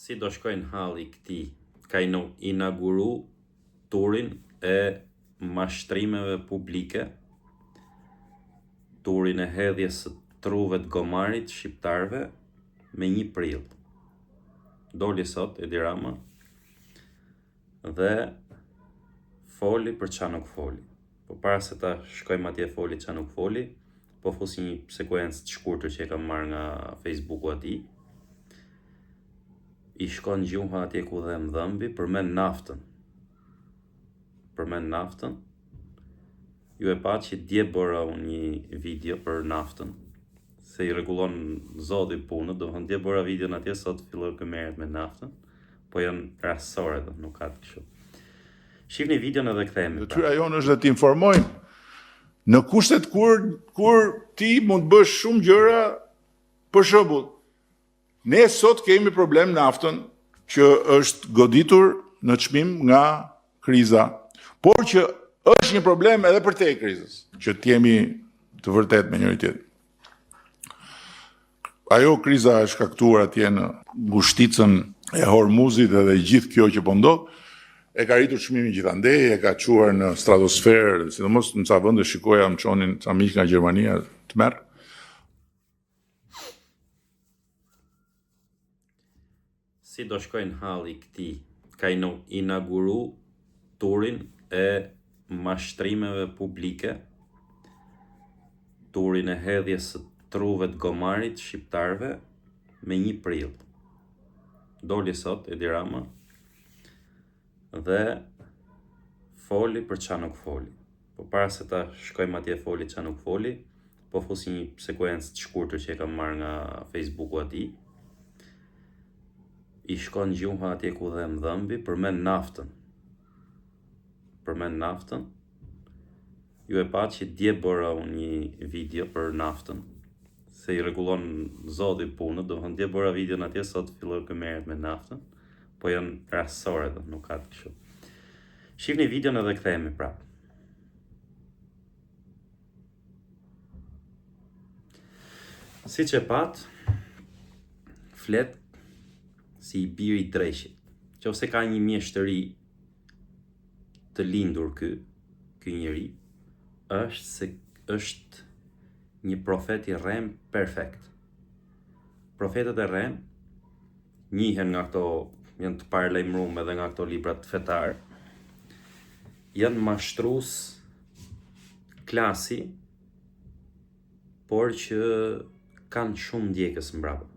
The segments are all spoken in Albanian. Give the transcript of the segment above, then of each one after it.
Si do shkojnë halli këtij, ka inauguru turin e mashtrimeve publike, turin e hedhjes së truve të gomarit shqiptarve me 1 prill. Doli sot Edi Rama dhe foli për çfarë nuk foli. Po para se ta shkojmë atje foli çfarë nuk foli, po fusi një sekuencë të shkurtër që e kam marrë nga Facebooku atij. I shkon gjuha atje ku dhe më dhëmbi, përmend naftën. Ju e pa që dje bëra unë një video për naftën, se i rregullon zoti punën, domethënë dje bëra videon atje, sot filloi të merret me naftën, po janë rastësore, nuk ka të kështu. Shihni videon edhe kthehemi. Detyra jonë është dhe të informojmë në kushtet kur ti mund të bësh shumë gjëra. Për shembull, ne sot kemi problem naftën që është goditur në çmim nga kriza, por që është një problem edhe për te krizës, që t'jemi të vërtet me njëri tjetrin. Ajo kriza e shkaktuar atje në ngushticën e Hormuzit edhe gjithë kjo që po ndodh, e ka rritur çmimin gjithandej, e ka çuar në stratosferë, sidomos në ca vende shikoja më çonin ca miq nga Gjermania të merr. Si do shkojnë halli këtij, ka inauguru turin e mashtrimeve publike, turin e hedhjes së truve të gomarit shqiptarve me 1 prill. Doli sot Edi Rama dhe foli për çfarë nuk foli. Po para se ta shkojmë atje foli çfarë nuk foli, po fusi një sekuencë të shkurtër që e kam marrë nga Facebooku atij. I shkon gjuha atje ku dhe më dhëmbi, përmend naftën. Ju e pa që dje bëra unë një video për naftën, se i rregullon zoti punën, domethënë dje bëra videon atje, sot filloi të merret me naftën, po janë rastësore, nuk ka të kështu. Shihni videon edhe kthehemi prapë. Siç e pat, flet si i biri i dreshit. Nëse ka një mjeshtëri të lindur ky njeri, është një profet i rrem perfekt. Profetët e rrem njihen nga këto, janë të paralajmëruar edhe nga këto librat fetar. Janë mashtrues klasi, por që kanë shumë ndjekës mbrapa.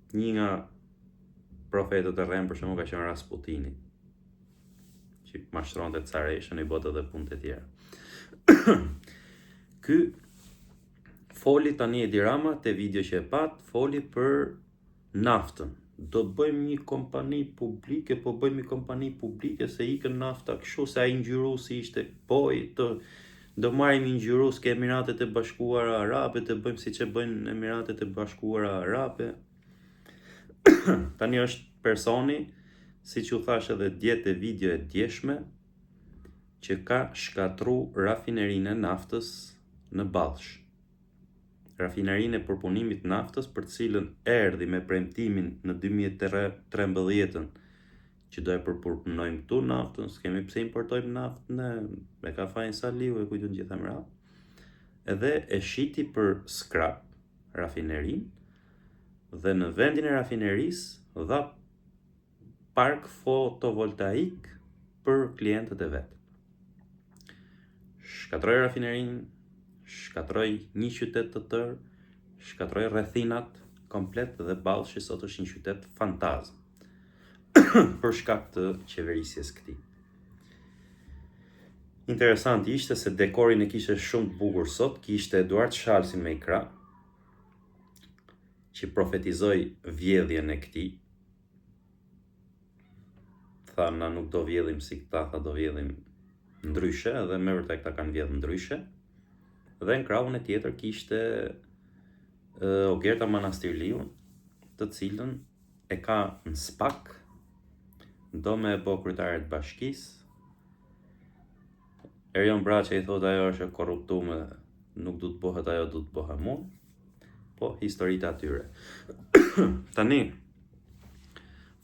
Një nga profetët e rrem për shembull ka qenë Rasputini, që mashtronte careshën, i bote dhe punët e tjera. Ky foli tani Edi Rama te video që e pat, foli për naftën. Do bëjmë një kompani publike, po bëjmë një kompani publike se ikën nafta kështu, se ai ngjyruesi ishte do marrim një ngjyrues ke Emiratet e Bashkuara Arabe, të bëjmë siç e bëjnë Emiratet e Bashkuara Arabe. Tani është personi, siç u thash edhe dje te video e djeshme, që ka shkatru rafinerinë e naftës në Ballsh. Rafinerinë e përpunimit naftës, për të cilën erdhi me premtimin në 2013 që do e përpunojmë këtu naftën, s'kemi pse importojmë naftën, me ka fajin Saliu e kujtun gjitha më radhë. Edhe e shiti për scrap rafinerinë, dhe në vendin e rafinerisë dha park fotovoltaik për klientët e vet. Shkatroi rafinerinë, shkatroi një qytet të tërë, shkatroi rrethinat komplet dhe Ballshi sot është një qytet fantazm për shkak të qeverisjes këtij. Interesant ishte se dekorin e kishte shumë të bukur sot, kishte Eduard Shalsi me ikra, që profetizoi vjedhjen e këtij. Tha na nuk do vjedhim si këta, tha do vjedhim ndryshe, dhe me vërtet këta kanë vjedhur ndryshe. Dhe në krahun e tjetër kishte Ogerta Manastirliun, të cilën e ka në SPAK, do me e bë kryetare të bashkisë. Erion Braçi i thotë ajo është e korruptuar, nuk du të bëhet ajo, du të bëhem unë. po historitë atyre. Tani,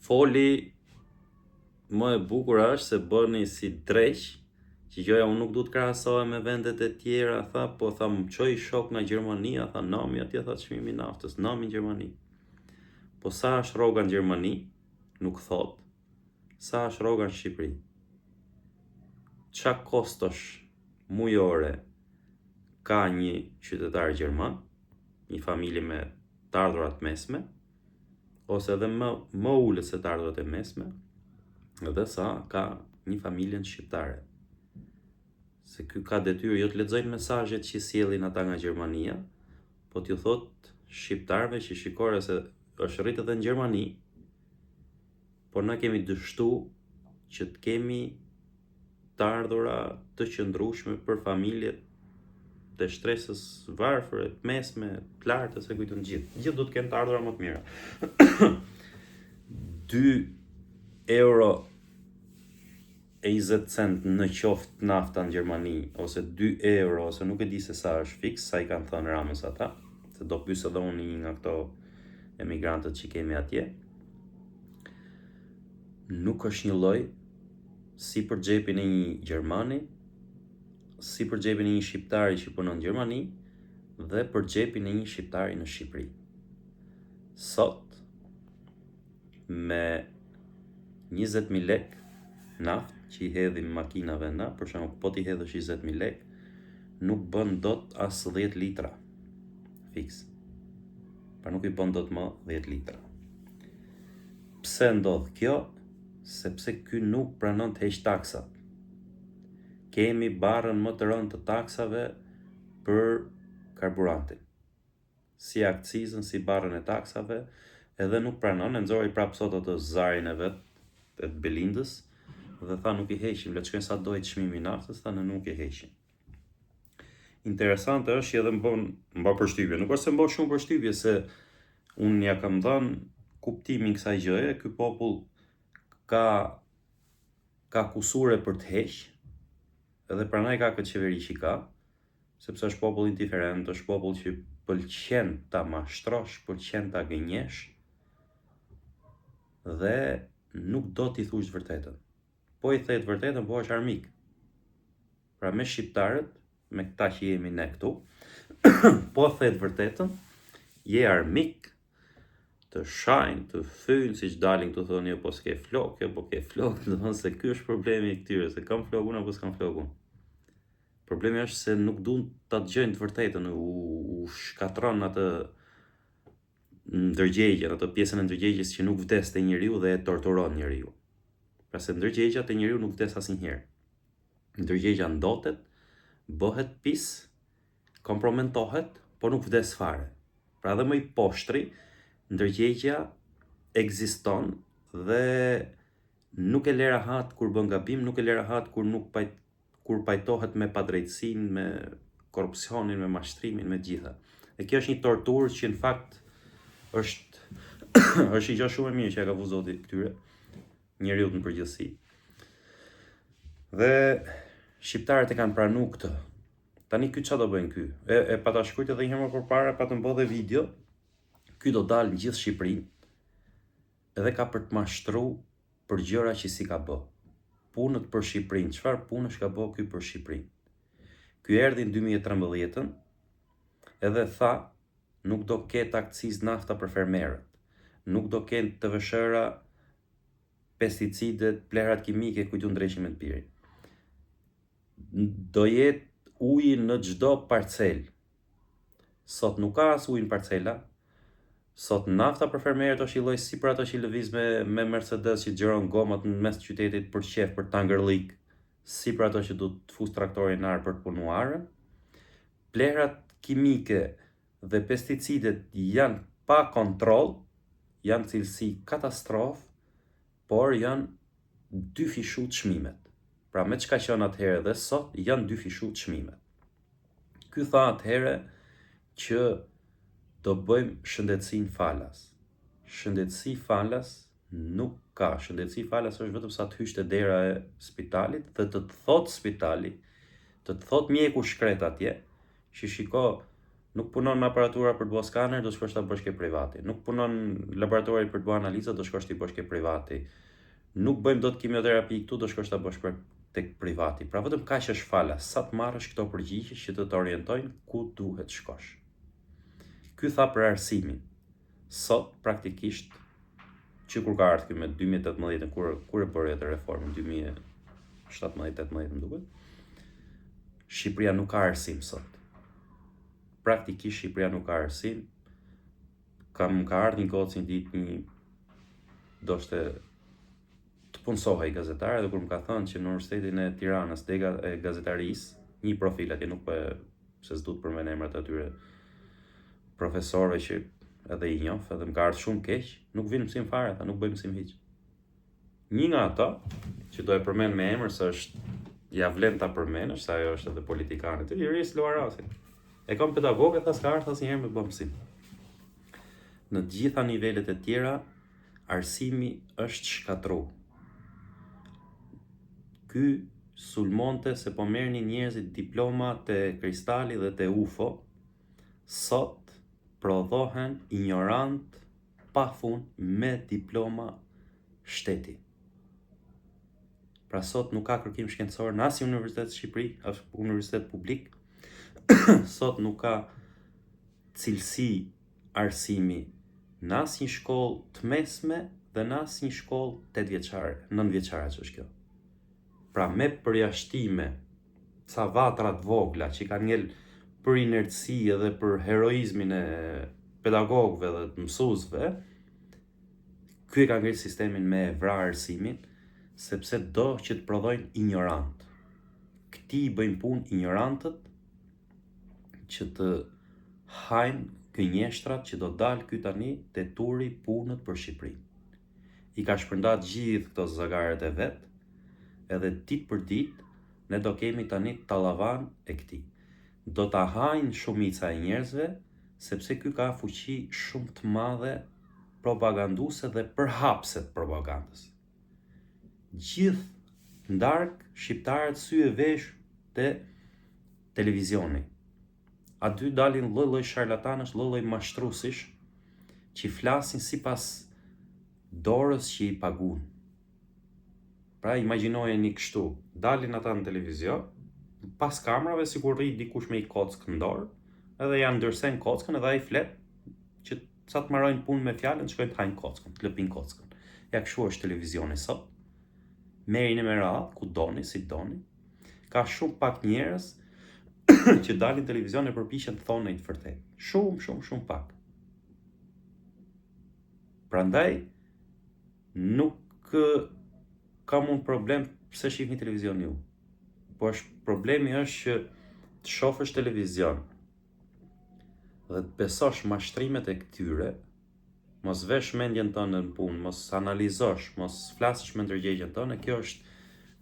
foli më e bukur është se bëni si dreq, që gjoja unë nuk du të krahasohem me vendet e tjera, tha, po tha më qoj shok nga Gjermania, tha nami atje, tha çmimi i naftës, nami në Gjermani. Po sa është rroga në Gjermani, nuk thot, sa është rroga në Shqipëri. Qa kostosh mujore ka një qytetar gjerman, një familje me të ardhurat mesme, ose edhe më ulët se të ardhurat e mesme, edhe sa ka një familjen shqiptare. Se ky ka detyrë jo të lexojnë mesazhet që sjellin ata nga Gjermania, po t'ju thot shqiptarëve që shikore se është rritë edhe në Gjermani, por na kemi dështu që të kemi të ardhura të qëndrueshme për familjet të shtresës varfër, të mesme, të lartë, se kujtun gjithë. Gjithë do të kenë të ardhura më të mira. 2 euro e 20 cent në qoftë nafta në Gjermani, ose 2 euro, ose nuk e di se sa është fiks, sa i kanë thënë Ramës ata, se do pyes edhe unë një nga këto emigrantët që kemi atje. Nuk është një lloj si për xhepin e një Gjermani, si për xhepin e një shqiptari që punon në Gjermani, dhe për xhepin e një shqiptari në Shqipëri. Sot, me 20.000 lek naftë që i hedhim makinave na, për shembull, po ti hedhësh 20.000 lek, nuk bën dot as 10 litra fiks. Pra nuk i bën dot më 10 litra. Pse ndodh kjo? Sepse ky nuk pranon të heq taksat. Kemi barrën më të rëndë të taksave për karburantin. Si akcizën, si barrën e taksave, edhe nuk pranon, e nxori prapë sot atë zarin e vet, të Belindës, dhe tha nuk i heqim, le të shkojnë sa dojtë çmimi i naftës, tha në nuk i heqim. Interesante është që edhe më bën përshtypje, nuk është se më bën shumë përshtypje, se unë ja kam dhënë kuptimin kësaj gjëje, ky popull ka kusure për të heq, edhe pranaj ka këtë qeveri që ka, sepse është popull indiferent, është popull që pëlqen ta mashtrosh, pëlqen ta gënjesh, dhe nuk do t'i thush vërtetën. Po i thet vërtetën, po është armik. Pra me shqiptarët, me këta që jemi ne këtu, po thet vërtetën, je armik, të shajnë, të fynë, si që dalin këtu thonë, jo po s'ke flok, jo po ke flok, të thonë se ky është problemi i këtyre, se kam flokun apo s'kam flokun. Problemi është se nuk duan ta dëgjojnë të vërtetën, u shkatron atë ndërgjegjen, atë pjesën e ndërgjegjes që nuk vdes te njeriu dhe e torturon njeriu. Pra se ndërgjegja te njeriu nuk vdes asnjëherë. Ndërgjegja ndotet, bëhet pis, kompromentohet, por nuk vdes fare. Pra edhe më i poshtri, ndërgjegja ekziston dhe nuk e le rahat kur bën gabim, nuk e le rahat kur pajtohet me padrejtësinë, me korrupsionin, me mashtrimin, me gjitha. Dhe kjo është një torturë që në fakt është një gjë shumë e mirë që ja ka vu Zoti këtyre njerëzit në përgjithësi. Dhe shqiptarët e kanë pranuar këtë. Tani ky çfarë do bëjnë ky? E pata shkruajt edhe një herë më përpara, pa të mbodhe video. Ky do dalë në gjithë Shqipërinë, edhe ka për të mashtruar për gjëra që si ka bë. Punët për Shqipërinë, çfarë punësh ka bë ky për Shqipërinë? Ky erdhi në 2013, edhe tha, nuk do ketë akcizë nafta për fermerët, nuk do ketë të vëshëra pesticidet, plerat kimike, kujtu ndrejshime të pirin. Do jetë uji në çdo parcel. Sot nuk ka as ujë në parcela. Sot nafta për fermerët është i lloj si për ato që lëviz me Mercedes që xhiron gomat në mes të qytetit për qef, për tangërlik, si për ato që du të fus traktorin në arë për të punuarën. Plerat kimike dhe pesticidet janë pa kontroll, janë cilësi katastrofë, por janë dyfishu çmimet. Pra me çka qenë atëherë dhe sot janë dyfishu çmimet. Ky tha atëherë që do bëjmë shëndetësinë falas. Shëndetësi falas nuk ka. Shëndetësi falas është vetëm sa të hysh te dera e spitalit dhe të thot spitali, të thot mjeku shkret atje, që shiko, Nuk punon në aparatura për të bërë skaner, do shkosh ta bësh ke privati. Nuk punon laboratori për të bërë analiza, do shkosh ti bësh ke privati. Nuk bëjmë dot kimioterapi këtu, do shkosh ta bësh tek privati. Pra vetëm kaq është fala, sa të marrësh këto përgjigje që të orientojnë ku duhet shkosh. Ky tha për arsimin. Sot praktikisht që kur ka ardhur me 2018 kur e bëri atë reformën 2017-18 më duket. Shqipëria nuk ka arsim sot. Praktikisht Shqipëria nuk ka arsim. Ka ardhur një gocë një ditë doshte të punsohej gazetare dhe kur më ka thënë që në Universitetin e Tiranës e gazetarisë, një profil atje nuk se s'du të përmend emrat e atyre profesorëve që edhe i njoh, edhe më ka ardhur shumë keq, nuk vjen mësim fare, ata nuk bëjnë mësim hiç. Një nga ata, që do e përmend me emër se është ja vlen ta përmendësh, se ajo është edhe politikane, të Iris Luarasi. E kam pedagogë, tha s'ka ardhur asnjëherë me bë mësim. Në të gjitha nivelet e tjera, arsimi është shkatruar. Ky sulmonte se po merrni njerëzit diploma te Kristali dhe te UFO, sot prodhohen ignorant pa fund me diploma shteti. Pra sot nuk ka kërkim shkencor në asnjë universitet në Shqipëri, as universitet publik. Sot nuk ka cilësi arsimi në asnjë shkollë të mesme dhe në asnjë shkollë 8 vjeçare, 9 vjeçare që është kjo. Pra me përjashtime, ca vatra të vogla që kanë ngel për inertësi edhe për heroizmin e pedagogëve dhe të mësuesve, ky e ka ngritë sistemin me vrarë arsimin, sepse do që të prodhojnë ignorant. Këti i bëjnë punë ignorantët që të hajnë gënjeshtrat që do dalë ky tani te turi punët për Shqipërinë. I ka shpërndat gjithë këto zagaret e vet, edhe ditë për ditë ne do kemi tani tallavan e këtij. Do ta hajnë shumica e njerëzve, sepse ky ka fuqi shumë të madhe propaganduese dhe përhapse të propagandës. Gjithë ndark shqiptarët sy e vesh te televizioni. Aty dalin lloj-lloj sharlatanësh, lloj-lloj mashtruesish që flasin sipas dorës që i paguën. Pra imagjinojeni kështu, dalin ata në televizion, pas kamerave sikur rri dikush me i kockë në dorë, edhe janë ndërsen kockën edhe ai flet që sa të marrojnë punë me fjalën, shkojnë të hajnë kockën, të lëpin kockën. Ja kështu është televizioni sot. Merrini me radhë, ku doni, si doni. Ka shumë pak njerëz që dalin televizion e përpiqen të thonë të vërtetë. Shumë pak. Prandaj nuk kam unë problem pse shihni televizion ju. Po problemi është që të shohësh televizion dhe të besosh mashtrimet e këtyre, mos vesh mendjen tënde në punë, mos analizosh, mos flasësh me ndërgjegjen tënde, kjo është,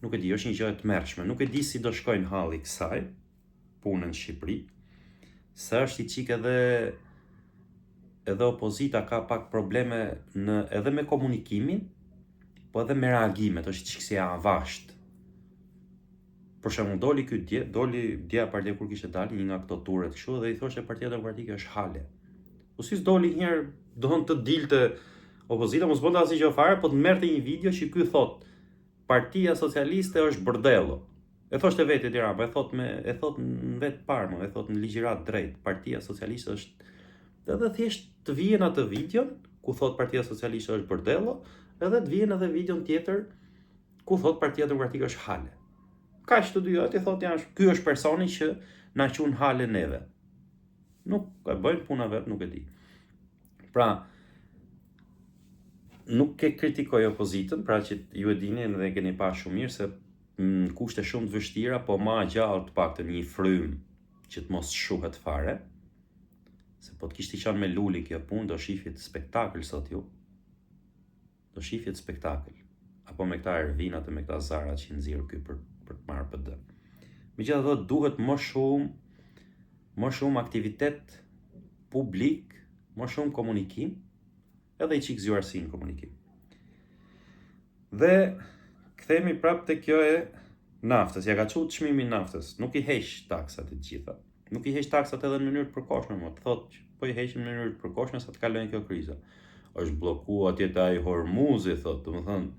nuk e di, është një gjë e tmerrshme. Nuk e di si do shkojnë halli kësaj punën në Shqipëri, se është i çik edhe opozita ka pak probleme edhe me komunikimin, po edhe me reagimet, është çik si avasht. Për shembull, doli dje Partia kur kishte dalë një nga këto turet kështu dhe i thoshte Partia Demokratike është hale. Po si s'doli një herë, don të dilte opozita, mos bënte asgjë fare, po të merrte një video që ky thot Partia Socialiste është bordello. E thoshte vetë Tirana, e thot në vet parë, e thot në ligjërat drejt, Partia Socialiste është, edhe thjesht të vijen atë videon ku thot Partia Socialiste është bordello, edhe të vijen edhe videon tjetër ku thot Partia Demokratike është hale. Kaq të dy atë thot ky është personi që na qun hale neve. Nuk e bëjnë puna vet, nuk e di. Pra, nuk e kritikoj opozitën, pra që ju e dini dhe keni pa shumë mirë se në kushte shumë të vështira, po ma gjallë të paktën një frym që të mos shuhet fare. Se po të kishte qenë me Luli kjo punë, do shifjet spektakël sot ju. Do shifjet spektakël. Apo me këta Ervinat e me këta Zarat që nxirr ky për të marrë PD. Megjithatë duhet më shumë aktivitet publik, më shumë komunikim, edhe i çik zgjuarsi në komunikim. Dhe kthehemi prapë te kjo e naftës. Ja ka çuar çmimin naftës, nuk i heq taksat e gjitha. Nuk i heq taksat edhe në mënyrë të përkohshme, më thotë që po i heqin në mënyrë të përkohshme sa të kalojnë kjo kriza. Është bllokuar atje te ai Hormuzi, thotë, domethënë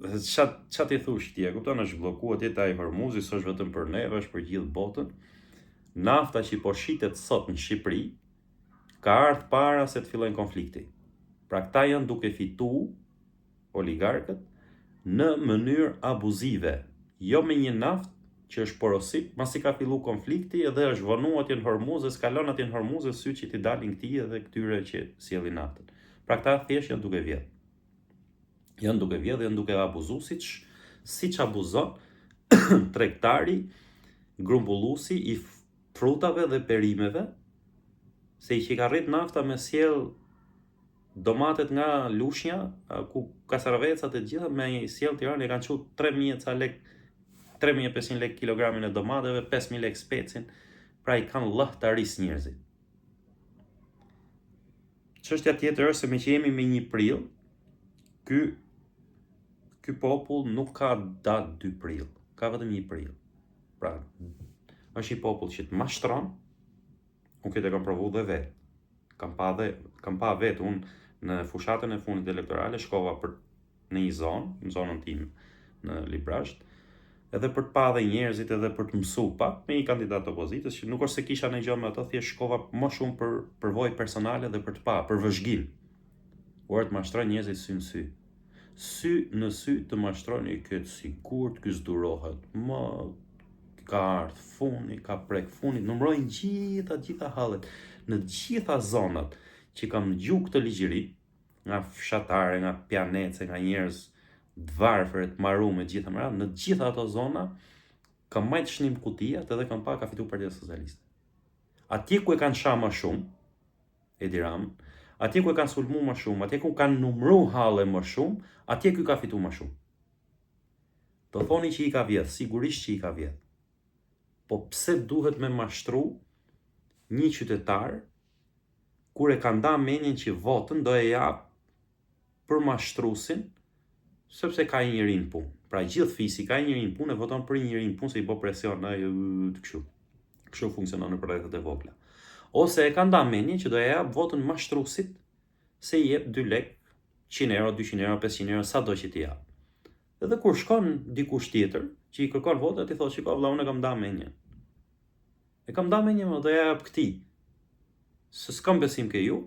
ç'a ti thush ti, e kupton, është bllokuar atje te ai Hormuzi, s'është vetëm për neve, është për gjithë botën. Nafta që po shitet sot në Shqipëri ka ardhur para se të fillojnë konflikti. Pra këta janë duke fitu oligarkët në mënyrë abuzive, jo me një naftë që është porosit, masi ka fillu konflikti edhe është vënu atje në Hormuz, skalon atje në Hormuz sy që ti dalin këtij edhe këtyre që sjellin naftën. Pra këta thjesht janë duke vjedh. Janë duke vjedh dhe janë duke abuzu siç abuzon tregtari, grumbulluesi i frutave dhe perimeve, se i që ka rrit nafta me sjell domatet nga Lushnja, ku kasaravecat e gjitha me sjell Tiranë e kanë çu 3.000 lek 3.500 lek kilogramin e domateve, 5.000 lek specin, pra i kanë llahtaris njerëzit. Çështja tjetër është se me që jemi me 1 prill, ky popull nuk ka datë 2 prill, ka vetëm 1 prill. Pra, është një popull që të mashtron, unë këtë e kam provu dhe vetë. Kam pa vetë, unë në fushatën e fundit elektorale shkova në një zonë, në zonën time, në Librazh, edhe për të pa dhe njerëzit edhe për të mësu pak me një kandidat opozitës, që nuk është se kisha në gjë me ato, thjesht shkova më shumë për përvojë personale dhe për të pa, për vëzhgim. Por të mashtrojnë njerëzit sy në sy. Sy në sy të mashtrojnë, këtë sigurt, ky s'durohet, më ka ardhur funi, ka prek funi, numërojnë gjitha hallet, në gjitha zonat që kam dëgju këtë ligjëri, nga fshatare, nga pjanece, nga njerëz të varfër, të marruar gjitha më radhë, në gjitha ato zona kam majt shnim kutijat edhe kam pa ka fitu Partia Socialiste. Atje ku e kanë sha më shumë, Edi Ramën, atje ku e kanë sulmu më shumë, atje ku kanë numru halle më shumë, atje ku ka fitu më shumë. Do thoni që i ka vjedh, sigurisht që i ka vjedh. Po pse duhet me mashtru një qytetar kur e ka nda menjen që votën do e jap për mashtrusin, sepse ka një njeri në punë. Pra gjithë fisi ka një njeri në punë e voton për një njeri në punë se i bo presion të kështu. Kështu funksionon në rrethet e vogla. Ose e ka nda menjen që do e jap votën mashtrusit se i jep 2 lek, 100 euro, 200 euro, 500 euro, sa do që t'i jap. Edhe kur shkon dikush tjetër, që i kërkon votat, i thot, shiko, vlla, unë e kam nda menjen. E kam nda menjen, do e jap këtij. Se s'kam besim ke ju,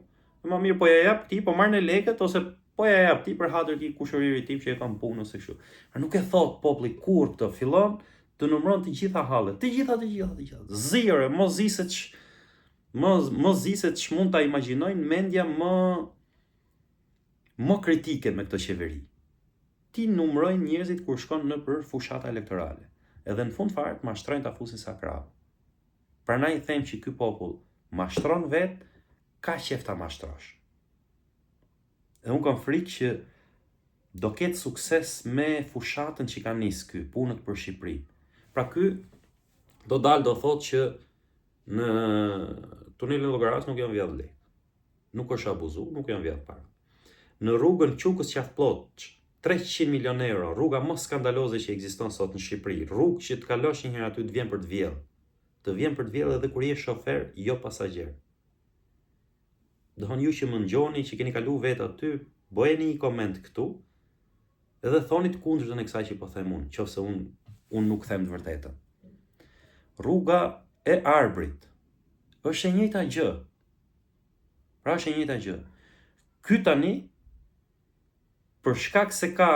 e më mirë po ja jap këtij, po marr në lekët, ose po ja jap ti për hatër ti kushëririt tim që e kam punë ose kështu. Nuk e thot populli kur këtë fillon të numëron të gjitha hallet, të gjitha. Zire, mos zise që mund ta imagjinojnë mendja më kritike me këtë qeveri. Ti numërojnë njerëzit kur shkon në për fushata elektorale. Edhe në fund fare të mashtrojnë ta fusin sa krave. Prandaj i them që ky popull mashtron vet, ka qef ta mashtrosh. Dhe unë kam frikë që do ketë sukses me fushatën që ka nis ky, punët për Shqipërinë. Pra ky do dalë do thotë që në tunelin Llogaras nuk janë vjedh lek. Nuk është abuzu, nuk janë vjedh para. Në rrugën Qukës Qafpllot, 300 milion euro, rruga më skandaloze që ekziston sot në Shqipëri, rrugë që të kalosh një herë aty të vjen për të vjedh. Të vjen për të vjedh edhe kur je shofer, jo pasagjer. Dohon ju që më ngjoni, që keni kalu vetë aty, bëjeni një koment këtu, edhe thoni të kundërtën e kësaj që po them unë, qofse unë nuk them të vërtetën. Rruga e Arbrit është e njëjta gjë. Pra është e njëjta gjë. Ky tani, për shkak se ka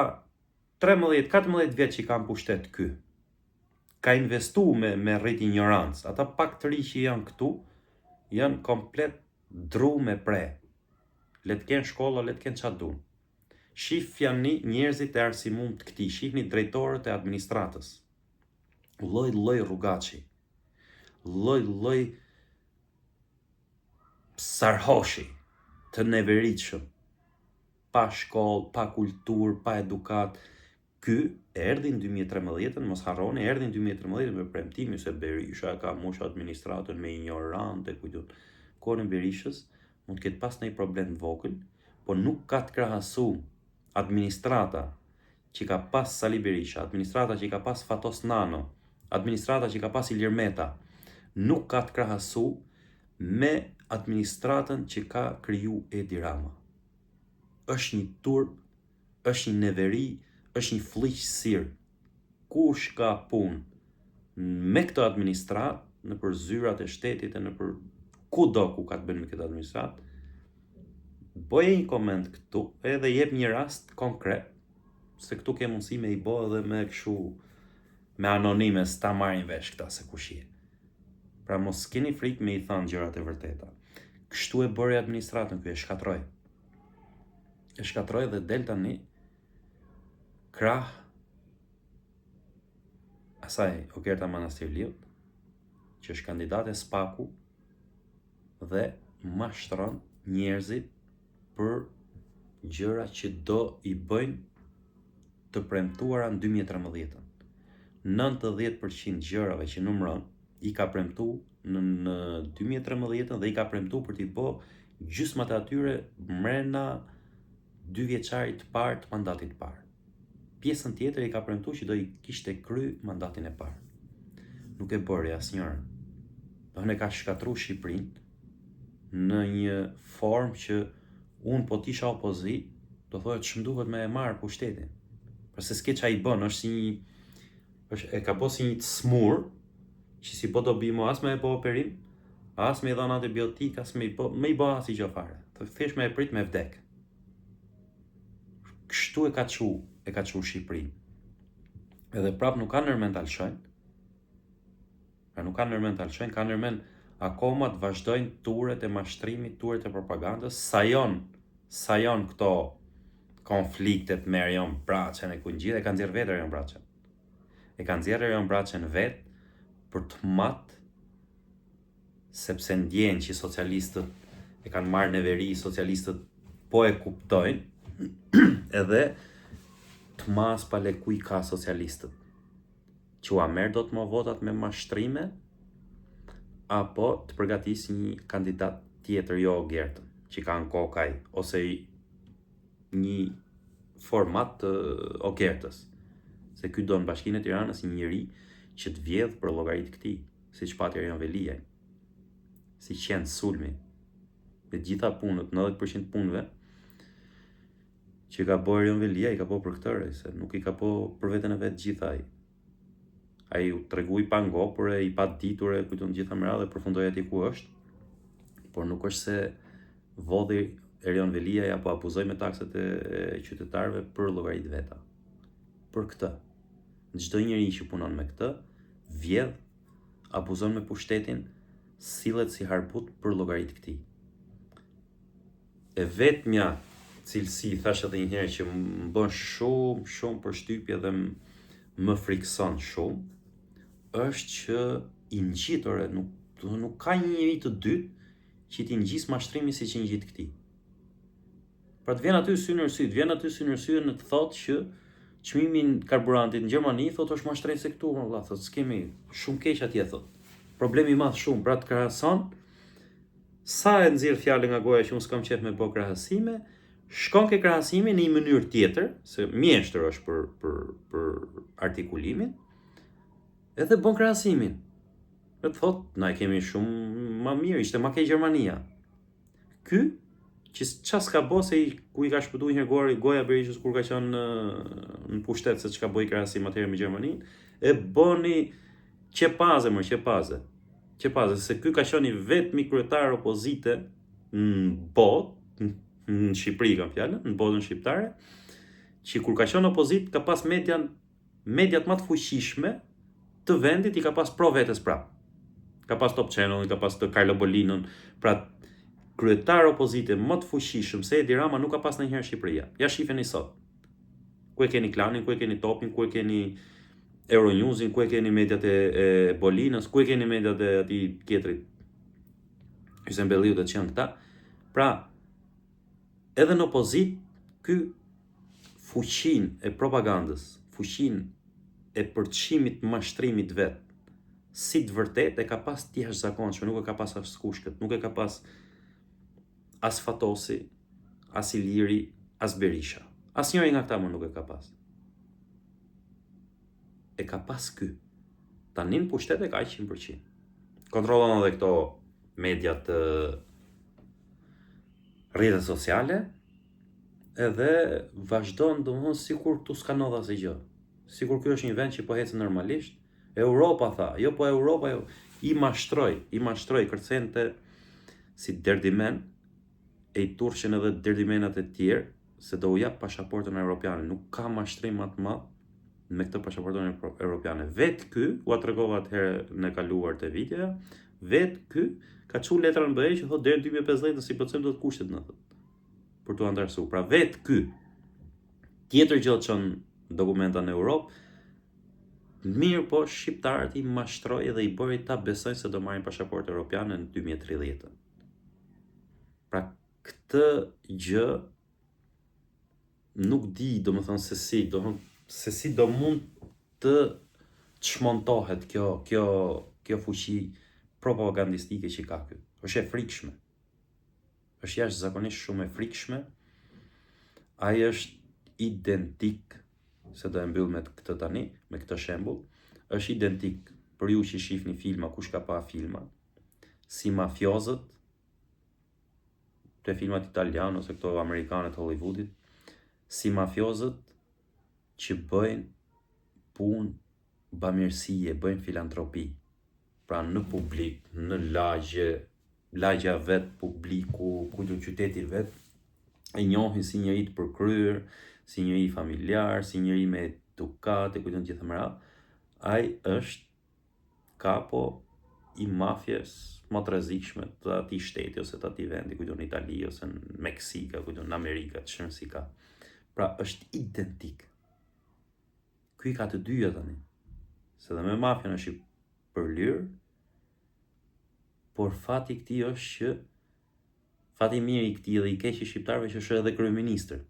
13-14 vjet që ka në pushtet ky, ka investu me rrit ignorancë. Ata pak të ri që janë këtu, janë komplet dru me pre. Le të kenë shkolla, le të kenë çfarë duan. Shifjani njerëzit e arsimum të këtij, shihni drejtorët e administratës. Lloj rrugaçi. Lloj sarhoshi të neveritshëm. Pa shkollë, pa kulturë, pa edukat. Ky erdhi në 2013, mos harroni, erdhi në 2013 me premtimin se Berisha ka mush administratën me ignorante, kujtun. Kohën e Berishës mund të ketë pas një problem të vogël, po nuk ka të krahasu administrata që ka pas Sali Berisha, administrata që ka pas Fatos Nano, administrata që ka pas Ilir Meta, nuk ka të krahasu me administratën që ka kriju Edi Rama. Është një turp, është një neveri, është një fliqësir. Kush ka punë me këtë administrat, në për zyrat e shtetit e në për kudo ku ka të bënë me këtë administrat, bëje një koment këtu edhe jep një rast konkret, se këtu ke mundësi me i bo edhe me këshu, me anonime, s'ta marrin vesh këta se kush je. Pra mos keni frikë me i thanë gjërat e vërteta. Kështu e bëri administratën, kjo e shkatroj. E shkatroj dhe del tani krah asaj Ogerta Manastirliut, që është kandidate Spaku dhe mashtron njerëzit për gjëra që do i bëjnë të premtuara në 2013. 90% gjërave që numëron i ka premtu në 2013 dhe i ka premtu për t'i bë gjysmat e atyre mrena 2 vjeçarit të parë të mandatit të parë. Pjesën tjetër i ka premtu që do i kishte kry mandatin e parë. Nuk e bëri asnjëherë. Do ne ka shkatru Shqipërinë në një formë që unë po t'isha opozit, do thotë që mduhet me e marrë pushtetin. Për se s'ke qa i bën, është si një, e ka bo si një të smur, që si po do bimo as me e bo operim, as me i dhon antibiotik, as me i bo as i gjë fare. Të thesh me e prit me vdek. Kështu e ka qu Shqipërinë. Edhe prap nuk ka nërmen të alshojnë, ka nërmen akoma të vazhdojnë turet e mashtrimit, turet e propagandës, sajon këto konfliktet me Erion Braçën e kungjit, e kanë nxjerrë vetë Erion Braçën. E kanë nxjerrë Erion Braçën vetë për të matë, sepse ndjenë që socialistët e kanë marrë në veri, socialistët po e kuptojnë, edhe të mas pale kuj ka socialistët. Që a merë do të më votat me mashtrime, apo të përgatis një kandidat tjetër jo Ogertën, që ka në kokaj, ose një format të Ogertës. Se ky do në Bashkinë e Tiranës një njeri që të vjedh për llogaritë këtij, si që pati Erion Veliaj, si qenë sulmi, me gjitha punët, 90% punëve, që ka bo Erion Veliaj, i ka bo për këtëre, se nuk i ka bo për vetën e vetë gjitha ai. Ai u tregu i pa ngopur e i pa ditur e kujton gjitha mëra dhe përfundoi aty ku është, por nuk është se vodhi Erion Veliaj apo abuzoi me takset e qytetarëve për llogaritë veta. Për këtë, çdo njeri që punon me këtë, vjedh, abuzon me pushtetin, sillet si harbut për llogaritë këtij. E vetmja cilësi, thash edhe një herë, që më bën shumë përshtypje dhe më frikson shumë, është që i ngjitore, nuk ka një njeri të dytë që ti ngjis mashtrimi si që ngjit këtij. Pra të vjen aty sy në sy në të thotë që çmimin karburantit në Gjermani thotë është mashtrim se këtu, më valla, thotë s'kemi shumë keq atje, thotë. Problemi i madh shumë, pra të krahason sa e nxjerr fjalën nga goja që unë s'kam qef me bë krahasime, shkon ke krahasimi në një mënyrë tjetër, se mjeshtër është për artikulimin, edhe bën krahasimin. Dhe të thotë, na e kemi shumë më mirë, ishte ma keq Gjermania. Ky, që qa s'ka bo se ku i ka shpëtu njërë goja Berishës kur ka qenë në pushtet se çka bëj krahasim atëherë me Gjermaninë, e bëni qepaze, se ky ka qenë i vetmi kryetar opozite në botë, në Shqipëri kam fjalën, në botën shqiptare, që kur ka qenë opozit ka pas mediat më të fuqishme të vendit, i ka pas pro vetes prap. Ka pas Top Channel, ka pas të Carlo Bolinën, pra kryetar opozite më të fuqishëm se Edi Rama nuk ka pas ndonjëherë Shqipëria. Ja shifeni sot. Ku e keni Klanin, ku e keni Topin, ku e keni Euronewsin, ku e keni mediat e Bolinës, ku e keni mediat e atij tjetrit, Hysem Belliu të qenë këta. Pra, edhe në opozit, ky fuqin e propagandës, fuqin e përçimit mashtrimit vet, si të vërtet e ka pas të jashtëzakonshme, nuk e ka pas as Kushkët, nuk e ka pas as Fatosi, as Iliri, as Berisha. Asnjëri nga këta më nuk e ka pas. E ka pas ky. Tani në pushtet e ka 100%. kontrollon edhe këto media të rrjetet sociale, edhe vazhdon domethënë sikur tu s'ka ndodhur asgjë gjë. Sikur ky është një vend që po ecë normalisht. Europa tha, jo po Europa, jo. I mashtroi kërcente si derdimen, e i turqen edhe derdimenat e tjerë, se do u jap pasaportën europiane. Nuk ka mashtrim më të madh me këtë pasaportën europiane. Vetë ky, u tregova atëherë në kaluar të videoja, vetë ky ka çu letra në BE që thotë deri në 2050 si plotësojmë do të kushtet në thotë. Për t'u antarësuar. Pra vetë ky. Tjetër gjë çon dokumenta në Europë, mirë po shqiptarët i mashtroi dhe i bëri ta besojnë se do marrin pasaportë europiane në 2030. Pra këtë gjë nuk di, domethënë se si do mund të çmontohet kjo fuqi propagandistike që ka ky. Është e frikshme. Është jashtëzakonisht shumë e frikshme. Ai është identik, se do e mbyll me këtë tani, me këtë shembull, është identik për ju që shihni filma, kush ka pa filma, si mafiozët, të filmat italian ose këto amerikanë të Hollywoodit, si mafiozët që bëjnë punë bamirësie, bëjnë filantropi. Pra në publik, në lagja vet, publiku, kujtun qyteti vet, e njohin si njëri të përkryer, si njëri familjar, si njëri me edukat, e kujtun gjithë më radhë. Ai është kapo i mafjes më të rrezikshme të atij shteti ose të atij vendi, kujtun në Itali ose në Meksik, kujtun në Amerikë, çfarë si ka. Pra është identik. Ky ka të dyja tani. Se dhe me mafjen është i përlyr, por fati i këtij është që fati i mirë i këtij dhe i keq i shqiptarëve që është edhe kryeministër.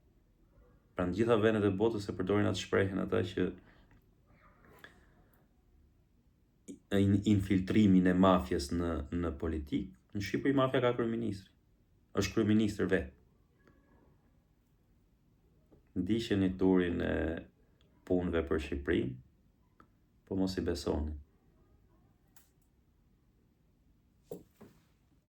Pra në gjitha vendet e botës e përdorin atë shprehjen ata që infiltrimin e mafjes në politikë, në Shqipëri mafja ka kryeministër. Është kryeministër vetë. Ndiqeni turin e punëve për Shqipërinë, po mos i besoni.